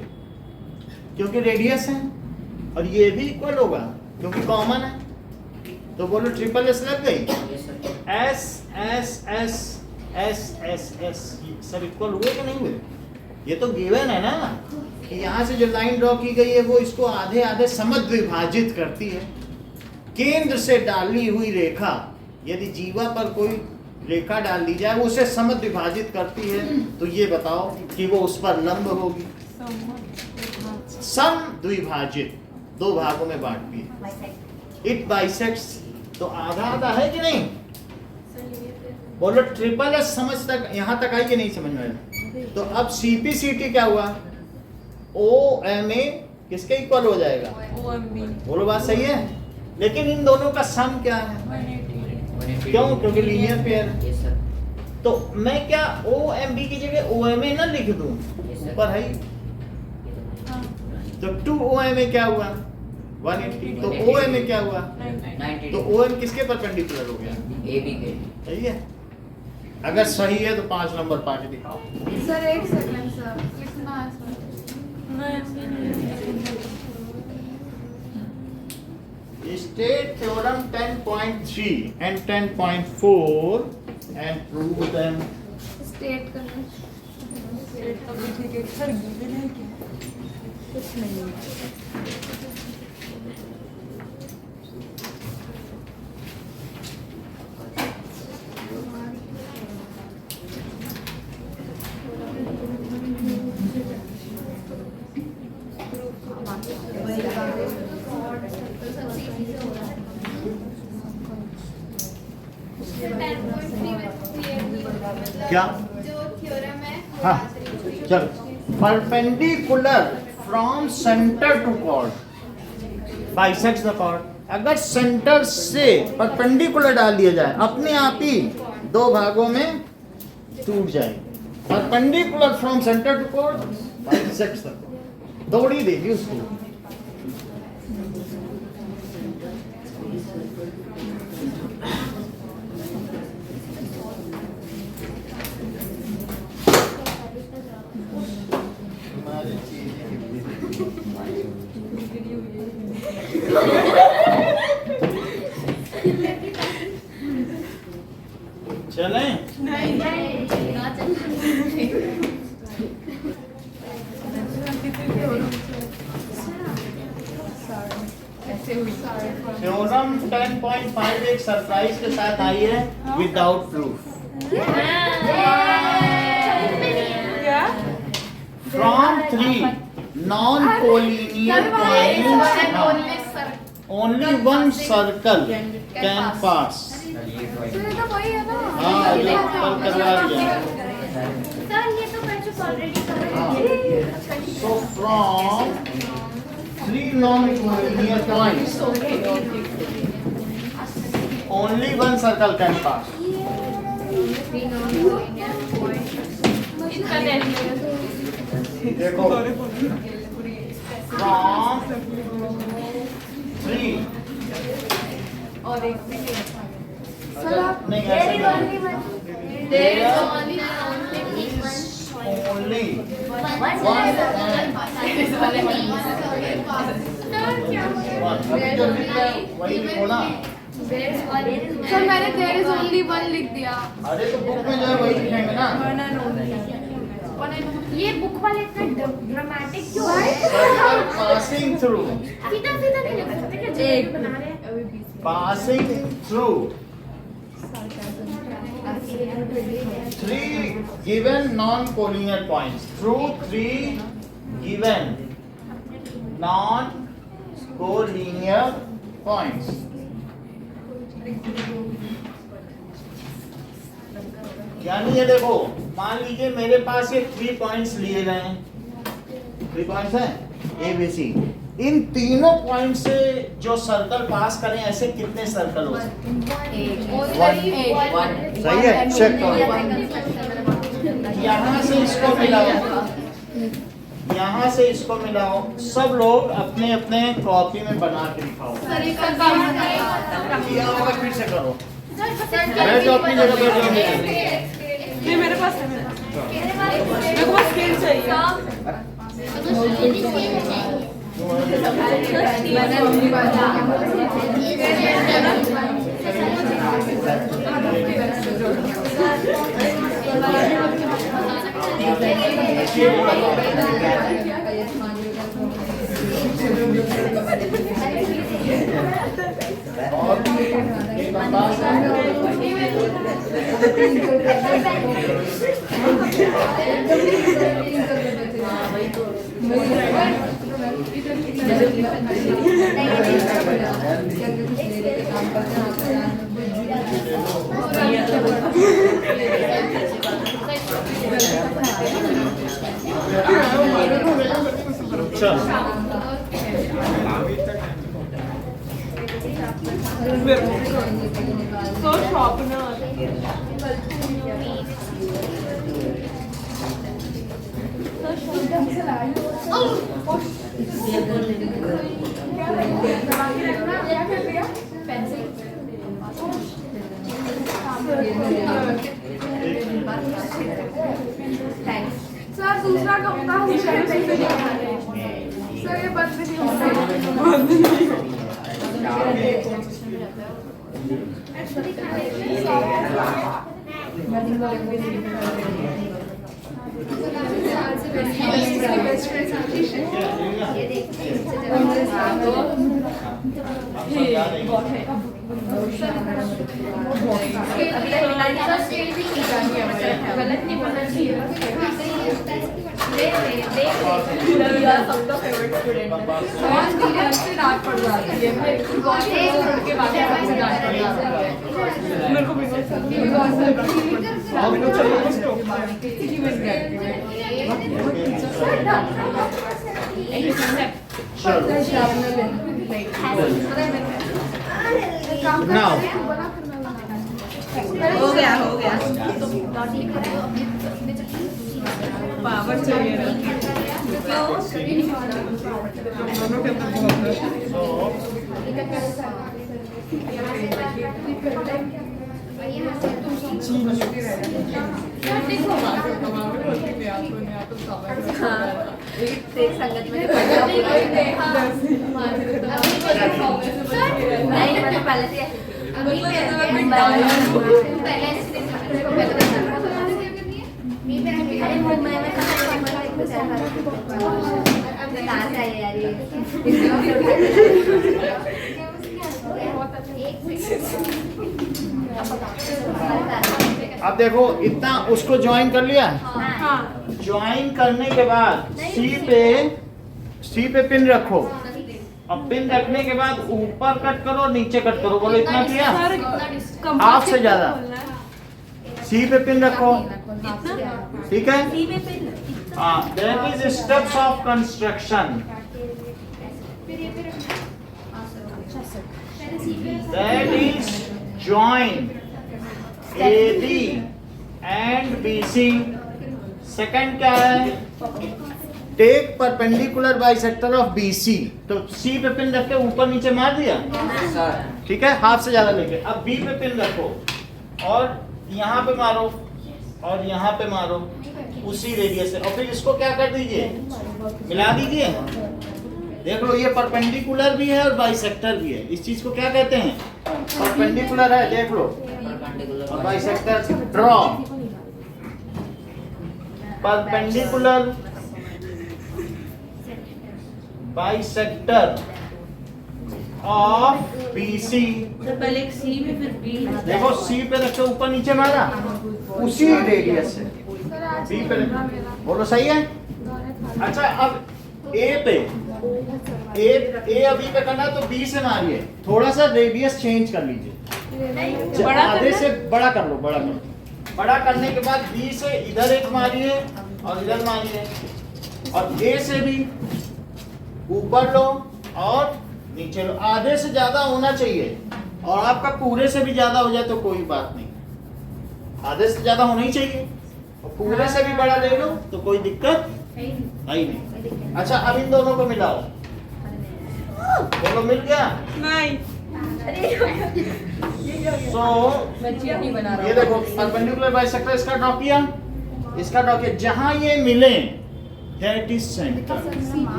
क्योंकि रेडियस है, और ये भी इक्वल होगा क्योंकि कॉमन है। तो बोलो ट्रिपल एस लग गई। S S S S S S सब इक्वल हुए कि नहीं हुए? ये तो गिवन है ना कि यहाँ से जो लाइन ड्रॉ की गई है वो इसको आधे आधे समद्विभाजित विभाजित करती है। केंद्र से डाली हुई रेखा, यदि जीवा पर कोई रेखा डाल दी जाए वो उसे समद्विभाजित विभाजित करती है, तो ये बताओ कि वो उस पर लंब होगी। समद्विभाजित, दो भागों में बांटती है। इट बाइसेक्ट्स, तो आधा आधा है कि नहीं? बोलो ट्रिपल एस समझ तक यहाँ तक आई कि नहीं समझ में? तो अब CPCT क्या हुआ? OMA किसके इक्वल हो जाएगा? बोलो बात सही है। लेकिन इन दोनों का सम क्या है? क्यों? क्योंकि लीनियर पेयर। Yes, sir. तो मैं क्या OMB की जगह OMA ना लिख दूं? Yes, sir. ऊपर है ही। तो 2 OMA क्या हुआ? 180। तो OMA क्या हुआ? 90 तो OM किसके परपेंडिकुलर हो गया? AB के। सही है। अगर सही है तो 5 नंबर पा के दिखाओ। सर एक सेकंड सर, लिखना है sir. State theorem 10.3 and 10.4 and prove them. State करना। क्या? जो थ्योरम है वो हाँ, आज से चल। Perpendicular from center to chord bisects the chord. अगर सेंटर से परपेंडिकुलर डाल दिया जाए अपने आप ही दो भागों में टूट जाएगी। Perpendicular from centre to chord bisects the chord। दौड़ी देगी उसको। चलें? थ्योरम 10.5 एक सरप्राइज के साथ आई है without proof. From 3 non-collinear points, only one circle can pass. Sir तो वही है ना। हाँ, जो कल करवा दिया। सर ये तो कर चुका already So from 3 non-collinear points, only one circle can pass. देखो from 3 और एक भी सर आप नहीं ऐसा नहीं। There is only only one अभी जो लिख रहे हैं वही लिखो ना। सर मैंने there is only one लिख दिया। अरे तो बुक में जो है वही लिखेंगे ना। ये बुक वाले इतना ड्रामेटिक क्यों है? पासिंग थ्रू, सीधा सीधा नहीं लिख सकते क्या? जो बना रहे हैं passing through 3 given non-collinear points, through 3 given non-collinear points. यानी ये देखो, मान लीजिए मेरे पास ये 3 पॉइंट्स लिए गए हैं, 3 पॉइंट्स हैं ए बी सी। इन तीनों पॉइंट से जो सर्कल पास करें ऐसे कितने सर्कल हो सकते हैं? सही है, चेक करो। यहाँ से इसको मिलाओ, यहाँ से इसको मिलाओ। सब लोग अपने अपने कॉपी में बना के दिखाओ। किया होगा फिर से करो। मैं जो अपनी जगह बैठ जाऊंगी। ये मेरे पास है, मेरे को बस स्केल चाहिए। और एक अंदाज So sharpener. सर दूसरा कब का सर ये बंद नहीं होता। गलत नहीं बोलना चाहिए। सबका फेवरेट स्टूडेंट है। से डांट पड़ जाती है। के बाद डांट पड़ जाती है। मेरे को भी नाउ हो गया पावर चाहिए ना। दोनों के अंदर बहुत संगत में नहीं मैंने पहले से अरे मुंबई में कहाँ चाहिए यार अब देखो इतना उसको ज्वाइन कर लिया। ज्वाइन करने के बाद सी पे पिन रखो। अब पिन रखने के बाद ऊपर कट करो, नीचे कट करो। बोलो इतना किया, हाफ से ज्यादा। सी पे पिन रखो, ठीक है। That is steps of construction. That is join AB and BC। Second क्या है? Take perpendicular bisector of BC। तो C पे पिन रख के ऊपर नीचे मार दिया, ठीक है, हाफ से ज्यादा लेके। अब B पे पिन रखो और यहाँ पे मारो और यहाँ पे मारो उसी रेडियस से। और फिर इसको क्या कर दीजिए, मिला दीजिए। देख लो ये परपेंडिकुलर भी है और बाइसेक्टर भी है। इस चीज को क्या कहते हैं? परपेंडिकुलर है, देख लो, और bisector draw. Perpendicular bisector of BC। तो पहले एक सी में फिर बी। देखो C पे रख के ऊपर नीचे मारा उसी रेडियस से B पे बोलो सही है। अच्छा अब A पे A अभी पे करना तो B से मारिए। थोड़ा सा रेडियस चेंज कर लीजिए, आधे से बड़ा कर लो। बड़ा करो, बड़ा करने के बाद B से इधर एक मारिए और इधर मारिए और ए से भी ऊपर लो और नीचे लो, आधे से ज्यादा होना चाहिए। और आपका पूरे से भी ज्यादा हो जाए तो कोई बात नहीं, आधे से ज्यादा होना ही चाहिए। और पूरे से भी बड़ा ले लो तो कोई दिक्कत है ही नहीं। अच्छा अब इन दोनों को मिलाओ, बोलो मिल गया? नहीं सो नहीं बना ये देखो परपेंडिकुलर बाइसेक्टर इसका ड्रॉ किया, इसका ड्रॉ किया। जहां ये मिले दैट इज सेंटर,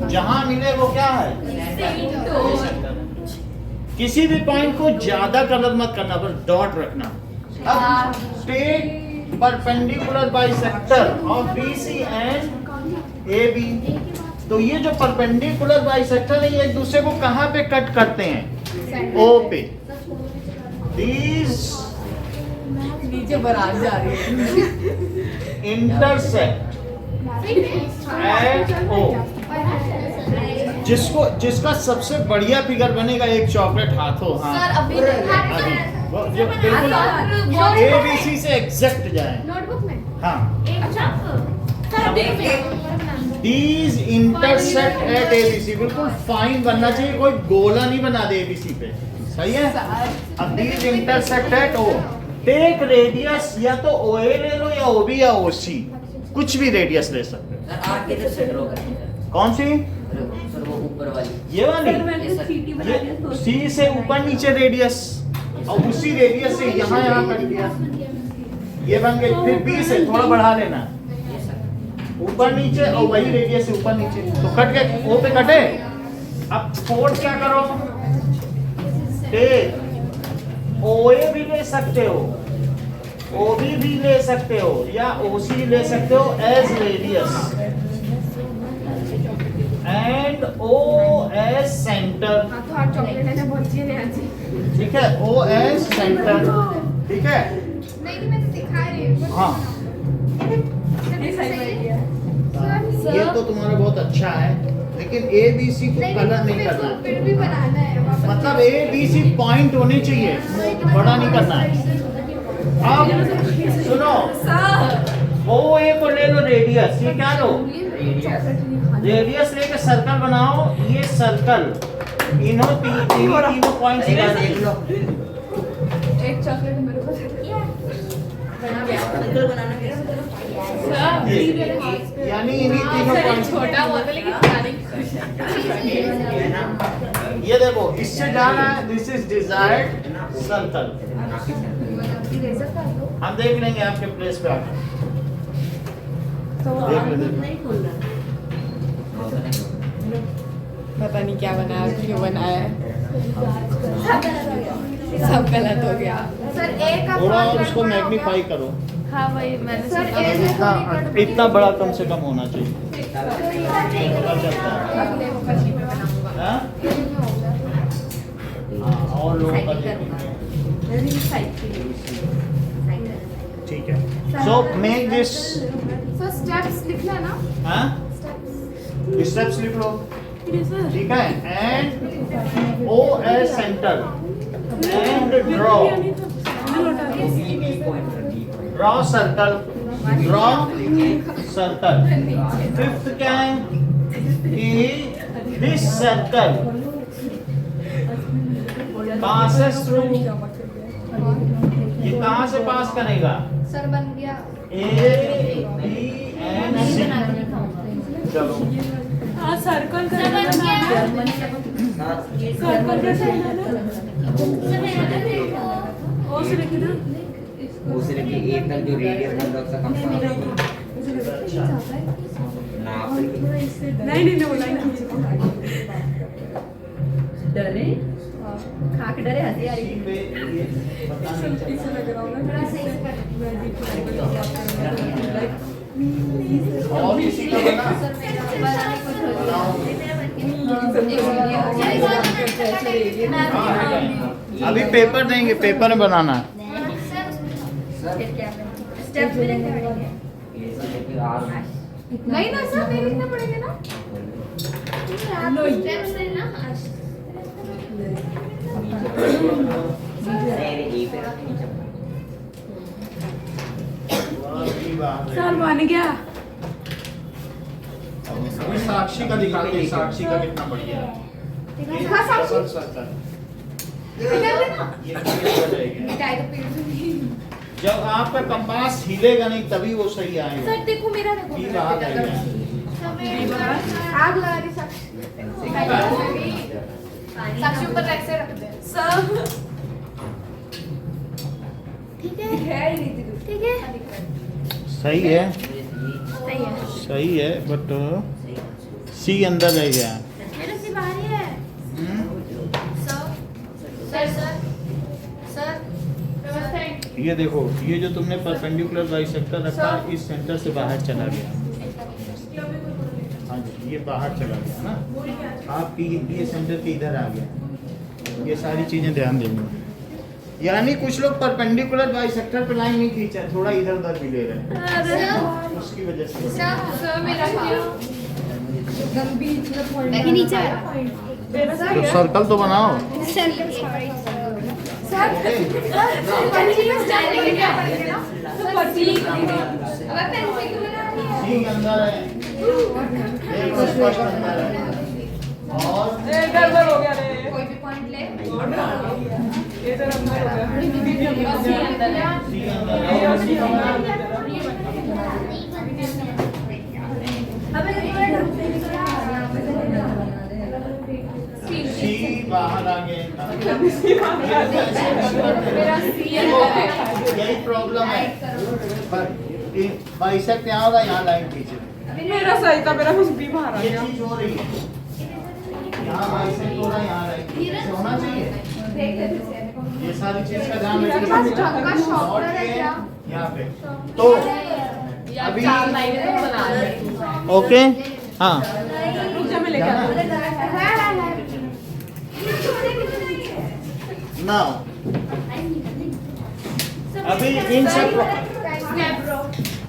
जहां मिले वो क्या है? सेंटर। किसी भी पॉइंट को ज्यादा कलर मत करना, बस डॉट रखना। अब take perpendicular bisector of BC and AB। तो ये जो परपेंडिकुलर बाइसेक्टर है ये एक दूसरे को कहां पे कट करते हैं? O पे। These नीचे बारात जा रही है। intersect at O। जिसका सबसे बढ़िया फिगर बनेगा एक चॉकलेट हाथों हाथ। सर अभी अभी वो जो बिल्कुल ABC से एग्जैक्ट जाए। नोटबुक में हाँ, अच्छा These intersect at ABC, बिल्कुल फाइन बनना चाहिए, कोई गोला नहीं बना दे ABC पे, सही है? अब these intersect at O, take radius या तो OA ले लो या OB या OC, कुछ भी रेडियस ले सकते हो। सर आर किधर से ड्रॉ करेंगे? कौन सी? सर वो ऊपर वाली। ये वाली? ये C से ऊपर नीचे रेडियस, और उसी रेडियस से यहाँ कट किया, ये बन गई। फिर B से थोड़ा बढ़ा लेना, ऊपर नीचे, और वही रेडियस से ऊपर नीचे, तो कट गए, O पे कटे। अब फोर्थ क्या करो? टेक OA भी ले सकते हो, OB भी ले सकते हो, या OC ले सकते हो as radius, and O as centre. हाँ तो आज चॉकलेट लेना बहुत चाहिए नहीं आज। ठीक है, O एज सेंटर, ठीक है? नहीं मैं तो दिखा रही हूँ। हाँ, ये सही है। ये तो तुम्हारा बहुत अच्छा है, लेकिन ABC को कलर नहीं करना है। फिर भी बनाना है मतलब ABC पॉइंट होने चाहिए, बड़ा नहीं करना है। अब सुनो, OA को ले लो रेडियस, ये क्या लो? रेडियस लेके सर्कल बनाओ, ये सर्कल इन्हों तीनों पॉइंट देख लो। एक चॉकलेट मेरे को सर्कल बनाना कैसे? यानी इन्हीं तीनों पॉइंट। छोटा हुआ था लेकिन प्लानिंग ये देखो इससे जाना है, दिस इज डिजायर्ड सर्कल। हम देख लेंगे आपके प्लेस पे आकर। देख लेते हैं। नहीं खोलना। पता नहीं क्या बनाया, क्यों बनाया है, सब गलत हो गया। सर ए का थोड़ा और उसको मैग्नीफाई करो। हाँ वही मैंने सर सोचा। ए इतना बड़ा कम से कम होना चाहिए, पता चलता है। हाँ? हाँ, और लोगों का देखिए। ठीक है, so make this. Sir steps लिखना ना। हाँ, स्टेप्स लिख लो, ठीक है? And O as centre, and draw circle, draw circle. Fifth क्या है कि दिस सर्कल passes through, ये कहाँ से पास करेगा? सर बन गया। A, B and C। चलो, सर्कल सर बन गया। सर्कल कैसे ओ से लिखी ना। वो से लेके ए तक जो रेडियस बन रहा है उसका कम नाप नहीं वो लाइन डरे खा के डरे हंसी आ रही पे ये पता नहीं चल इसे लग रहा होगा थोड़ा सही से कर। और इसी का बना सर मेरा बनाने को छोड़ बनाओ। हाँ, अभी पेपर देंगे, पेपर में बनाना है। स्टेप भी लिखने पड़ेंगे। ए से लेके आर नहीं ना सर नहीं लिखना पड़ेगा ना। स्टेप्स है ना। अरे ए पे रख नीचे बहुत ही बात है। सर बन गया। अब साक्षी का दिखाते हैं, साक्षी का कितना बढ़िया है। ये डबल सर्कल। ये हो जाएगा। जब आपका कंपास हिलेगा नहीं तभी वो सही आएगा। सर देखो मेरा देखो ये बात है। आग लगा रही साक्षी। साक्षी ऊपर रख से रख दे। ठीक है ठीक है सही है, सही है सही है, बट सी अंदर रह गया। मेरा से बाहर ही है सर ये देखो, ये जो तुमने परपेंडिकुलर बाइसेक्टर रखा इस सेंटर से बाहर चला गया। हाँ जी, ये बाहर चला गया ना, आपकी ये सेंटर के इधर आ गया। ये सारी चीजें ध्यान देंगे। यानी कुछ लोग परपेंडिकुलर बाइसेक्टर पे लाइन नहीं खींचा, थोड़ा इधर उधर भी ले रहे हैं, उसकी वजह से। सर मेरा बाकी नीचे आया तो सर्कल तो बनाओ। सी अंदर है, एक स्पष्ट अंदर है, और गड़बड़ हो गया रे। कोई भी पॉइंट ले ये तो अंदर हो गया। सी अंदर है। सी बाहर आ गए। यही प्रॉब्लम है, बाइसेक्ट यहाँ होगा, यहाँ लाइन खींचे। मेरा सही था, मेरा कुछ भी बाहर आ ये गया। चीज हो रही है, यहाँ बाइसेक्ट हो रहा है, यहाँ लाइन खींचे होना चाहिए। ये सारी चीज का ध्यान रखिए। और ये यहाँ पे तो अभी ओके। हाँ रुक जा, मैं लेके आता हूँ। ना अभी इन सब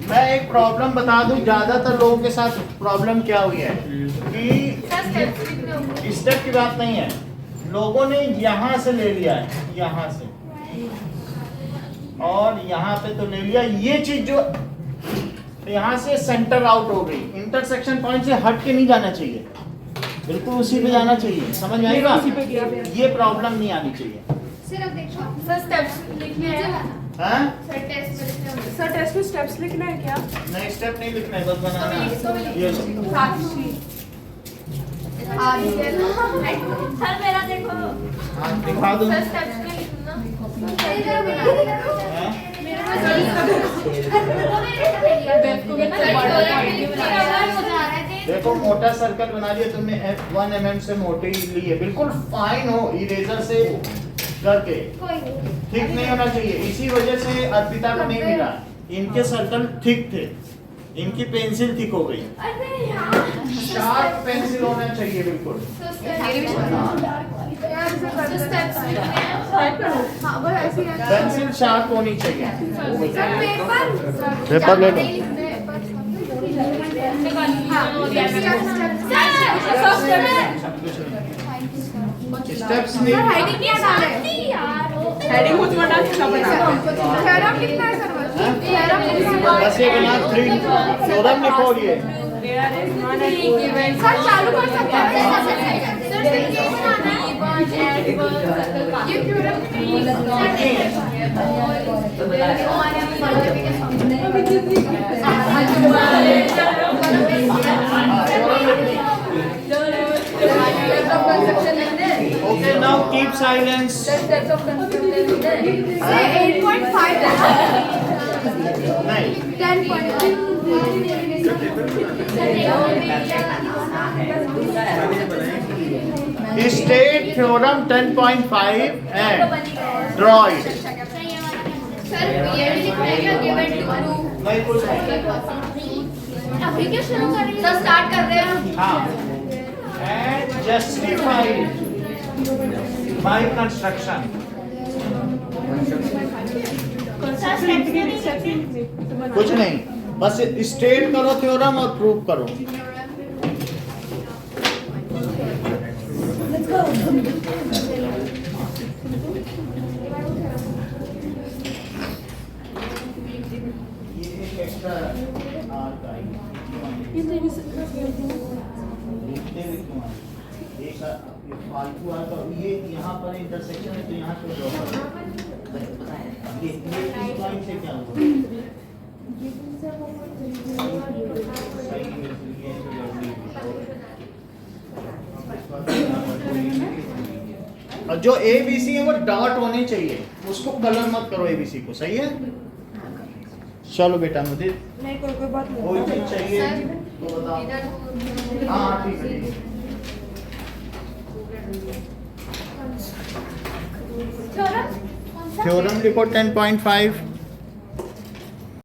मैं एक प्रॉब्लम बता दूं, ज्यादातर लोगों के साथ प्रॉब्लम क्या हुई है कि स्टेप की बात नहीं है, लोगों ने यहाँ से ले लिया है, यहाँ से और यहाँ पे तो ले लिया। ये चीज जो यहाँ से सेंटर आउट हो गई, इंटरसेक्शन पॉइंट से हट के नहीं जाना चाहिए, बिल्कुल उसी पे जाना चाहिए। समझ में आएगा? ये प्रॉब्लम नहीं आनी चाहिए। सर स्टेप्स लिखने हैं। हाँ? सर टेस्ट में स्टेप्स लिखना है क्या? नहीं, स्टेप नहीं लिखना है, बस बनाना है। ये लो। साक्षी सर मेरा देखो हाँ, दिखा दो। सर स्टेप्स में लिखना। हाँ? देखो मोटा सर्कल बना लिया तुमने, 1 mm से मोटे ही लिए, बिल्कुल फाइन हो इरेजर से करके, ठीक नहीं होना चाहिए। इसी वजह से अर्पिता को नहीं मिला, इनके सर्कल ठीक थे, इनकी पेंसिल ठीक हो गई। शार्प पेंसिल होना चाहिए बिल्कुल। पेंसिल शार्प होनी चाहिए। पेपर ले लो। स्टेप्स नहीं, हेडिंग कुछ बना बस ये बना 3 थ्योरम लिखो। ये सर चालू कर सकते हैं सर ये बनाना ये Okay, now keep silence. 8.5 नहीं, 10.5 state theorem 10.5 and draw it. Sir ये लिखना है क्या गिवन टू प्रूव नहीं कुछ नहीं। अभी क्या शुरू कर रही है सर स्टार्ट कर रहे हैं हाँ, and justify by construction. कुछ नहीं, बस स्टेट करो थ्योरम और प्रूव करो। ये एक एक्स्ट्रा ये फालतू आता ये यहाँ पर इंटरसेक्शन है तो यहाँ पे ड्रॉ करो। ये इस पॉइंट से क्या हुआ? सही है, ये तो गड़बड़ी है। और जो ए बी सी है वो डॉट होने चाहिए, उसको कलर मत करो ए बी सी को, सही है? चलो बेटा मुझे कोई चीज चाहिए तो बताओ। हाँ ठीक है, ठीक है। थ्योरम थ्योरम लिखो 10.5।